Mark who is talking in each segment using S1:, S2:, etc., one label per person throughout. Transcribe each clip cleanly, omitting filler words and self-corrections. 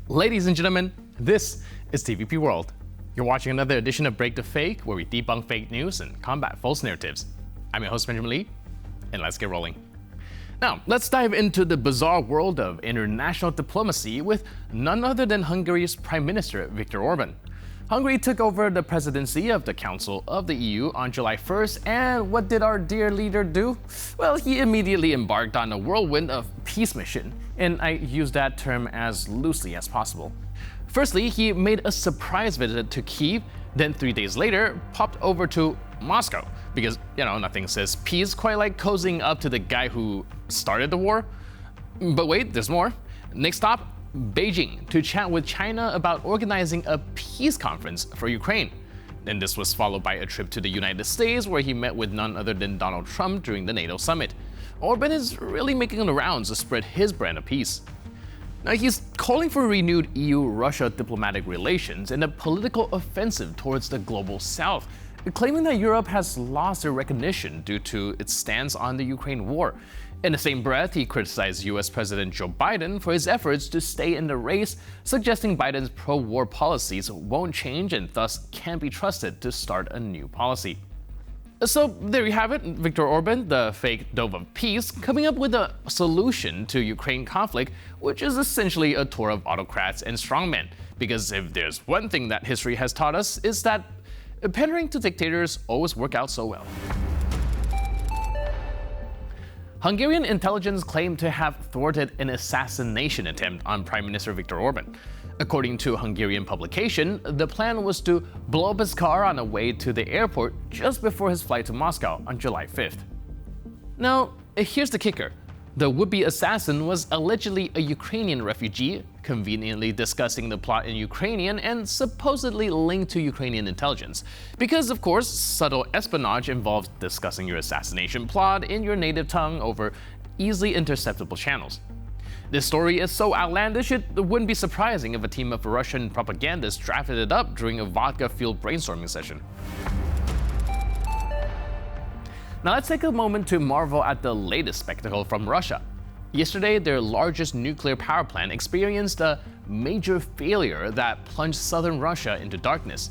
S1: Ladies and gentlemen, this is TVP World. You're watching another edition of Break the Fake, where we debunk fake news and combat false narratives. I'm your host, Benjamin Lee, and let's get rolling. Now, let's dive into the bizarre world of international diplomacy with none other than Hungary's Prime Minister, Viktor Orban. Hungary took over the presidency of the Council of the EU on July 1st, and what did our dear leader do? Well, he immediately embarked on a whirlwind of peace mission, and I use that term as loosely as possible. Firstly, he made a surprise visit to Kyiv, then 3 days later, popped over to Moscow, because, nothing says peace quite like cozying up to the guy who started the war. But wait, there's more. Next stop, Beijing, to chat with China about organizing a peace conference for Ukraine. Then this was followed by a trip to the United States, where he met with none other than Donald Trump during the NATO summit. Orban is really making the rounds to spread his brand of peace. Now, he's calling for renewed EU-Russia diplomatic relations and a political offensive towards the global south, claiming that Europe has lost their recognition due to its stance on the Ukraine war. In the same breath, he criticized US President Joe Biden for his efforts to stay in the race, suggesting Biden's pro-war policies won't change and thus can't be trusted to start a new policy. So there you have it, Viktor Orban, the fake dove of peace, coming up with a solution to Ukraine conflict, which is essentially a tour of autocrats and strongmen. Because if there's one thing that history has taught us, is that pandering to dictators always work out so well. Hungarian intelligence claimed to have thwarted an assassination attempt on Prime Minister Viktor Orban. According to a Hungarian publication, the plan was to blow up his car on the way to the airport just before his flight to Moscow on July 5th. Now, here's the kicker. The would-be assassin was allegedly a Ukrainian refugee, conveniently discussing the plot in Ukrainian and supposedly linked to Ukrainian intelligence. Because, of course, subtle espionage involves discussing your assassination plot in your native tongue over easily interceptable channels. This story is so outlandish it wouldn't be surprising if a team of Russian propagandists drafted it up during a vodka-fueled brainstorming session. Now let's take a moment to marvel at the latest spectacle from Russia. Yesterday, their largest nuclear power plant experienced a major failure that plunged southern Russia into darkness.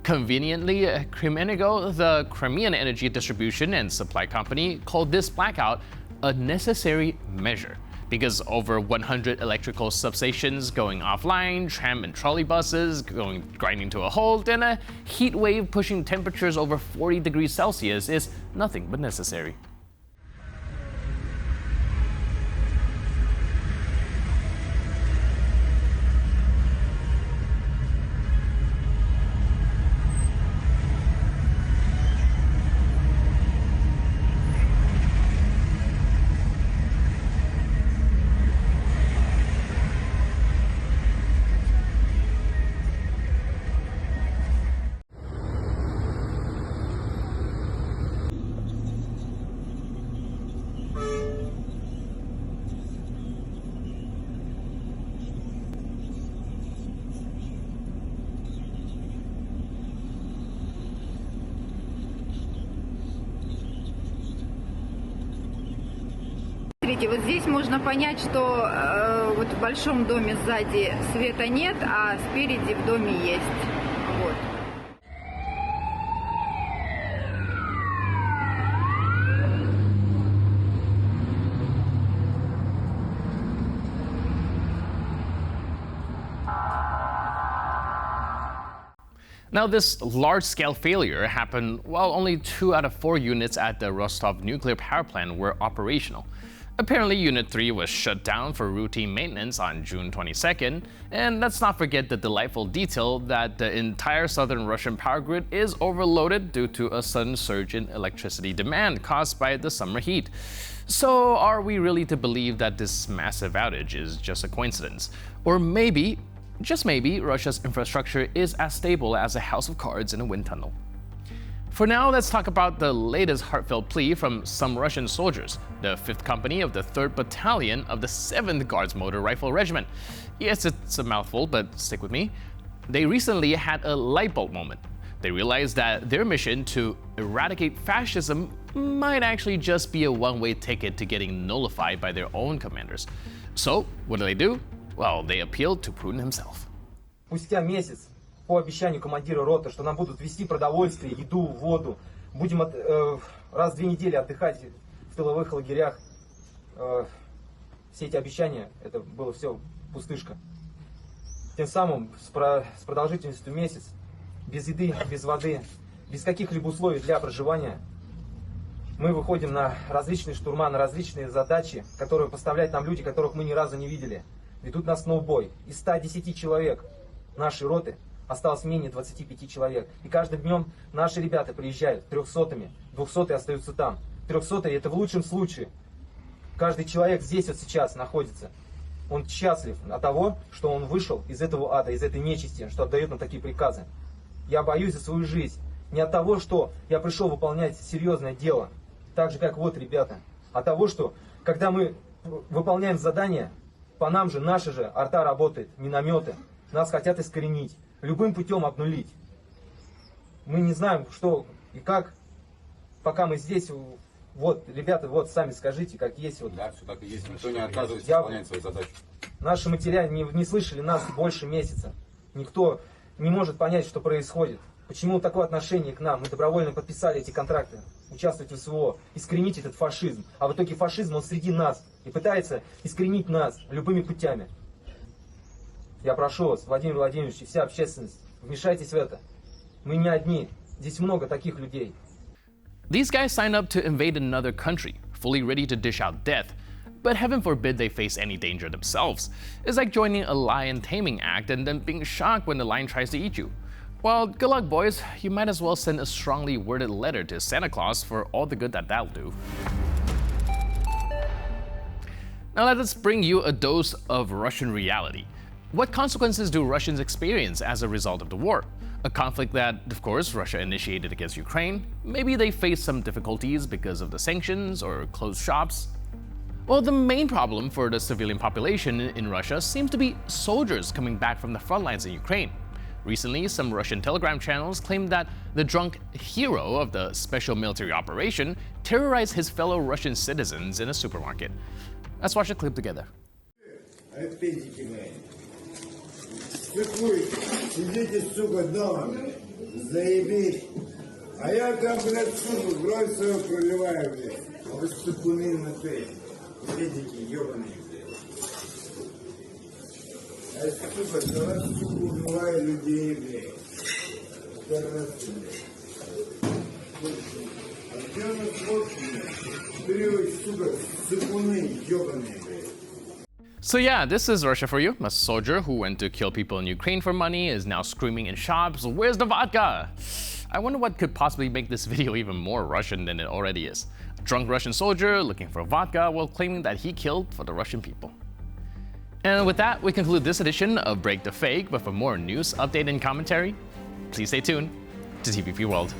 S1: Conveniently, Kremenergo, the Crimean energy distribution and supply company, called this blackout a necessary measure, because over 100 electrical substations going offline, tram and trolley buses grinding to a halt, and a heat wave pushing temperatures over 40 degrees Celsius is nothing but necessary.
S2: Смотрите, вот здесь можно понять, что вот в большом доме сзади света нет, а спереди в доме есть. Вот.
S1: Now, this large-scale failure happened while only 2 out of 4 units at the Rostov nuclear power plant were operational. Apparently, Unit 3 was shut down for routine maintenance on June 22nd, and let's not forget the delightful detail that the entire southern Russian power grid is overloaded due to a sudden surge in electricity demand caused by the summer heat. So, are we really to believe that this massive outage is just a coincidence? Or maybe, just maybe, Russia's infrastructure is as stable as a house of cards in a wind tunnel? For now, let's talk about the latest heartfelt plea from some Russian soldiers, the 5th Company of the 3rd Battalion of the 7th Guards Motor Rifle Regiment. Yes, it's a mouthful, but stick with me. They recently had a light bulb moment. They realized that their mission to eradicate fascism might actually just be a one-way ticket to getting nullified by their own commanders. So, what do? well, they appealed to Putin himself.
S3: Спустя месяц, по обещанию командира роты, что нам будут везти продовольствие, еду, воду, будем раз в 2 недели отдыхать в тыловых лагерях. Все эти обещания, это было все пустышка. Тем самым с продолжительностью месяц, без еды, без воды, без каких-либо условий для проживания, мы выходим на различные штурма, на различные задачи, которые поставляют нам люди, которых мы ни разу не видели. Ведут нас на убой. Из 110 человек нашей роты осталось менее 25 человек. И каждым днем наши ребята приезжают 300-ми, 200-е остаются там. 300-е это в лучшем случае. Каждый человек здесь вот сейчас находится. Он счастлив от того, что он вышел из этого ада, из этой нечисти, что отдает нам такие приказы. Я боюсь за свою жизнь. Не от того, что я пришел выполнять серьезное дело, так же, как вот ребята. А от того, что когда мы выполняем задание, по нам же, наша же арта работает, минометы. Нас хотят искоренить, любым путем обнулить. Мы не знаем, что и как, пока мы здесь. Вот, ребята, вот сами скажите, как есть. Вот.
S4: Да, все так и есть. Никто не отказывается выполнять свои задачи.
S3: Наши матеря не слышали нас больше месяца. Никто не может понять, что происходит. Почему такое отношение к нам? Мы добровольно подписали эти контракты, участвовать в СВО, искоренить этот фашизм. А в итоге фашизм, он среди нас. И пытается искоренить нас любыми путями. Я прошу вас, Владимир Владимирович и вся общественность, вмешайтесь в это. Мы не одни. Здесь много таких людей.
S1: These guys signed up to invade another country, fully ready to dish out death. But heaven forbid they face any danger themselves. It's like joining a lion taming act and then being shocked when the lion tries to eat you. Well, good luck, boys. You might as well send a strongly worded letter to Santa Claus for all the good that that'll do. Now let us bring you a dose of Russian reality. What consequences do Russians experience as a result of the war? A conflict that, of course, Russia initiated against Ukraine. Maybe they face some difficulties because of the sanctions or closed shops. Well, the main problem for the civilian population in Russia seems to be soldiers coming back from the front lines in Ukraine. Recently, some Russian Telegram channels claimed that the drunk hero of the special military operation terrorized his fellow Russian citizens in a supermarket. Let's watch the clip together.
S5: Сидите, сука, дома, заебись. А я там, блядь, сука, кровь свою проливаю, блядь. А вы сыкуны на ты, педики ебаные, блядь. А я, сука, за вас, сука, убиваю людей, блядь. Тарасы, блядь. А где у нас водки, блядь? Три, сука, сыкуны ебаные, блядь.
S1: So yeah, this is Russia for you. A soldier who went to kill people in Ukraine for money is now screaming in shops, "Where's the vodka?" I wonder what could possibly make this video even more Russian than it already is. A drunk Russian soldier looking for vodka while claiming that he killed for the Russian people. And with that, we conclude this edition of Break the Fake, but for more news, update, and commentary, please stay tuned to TVP World.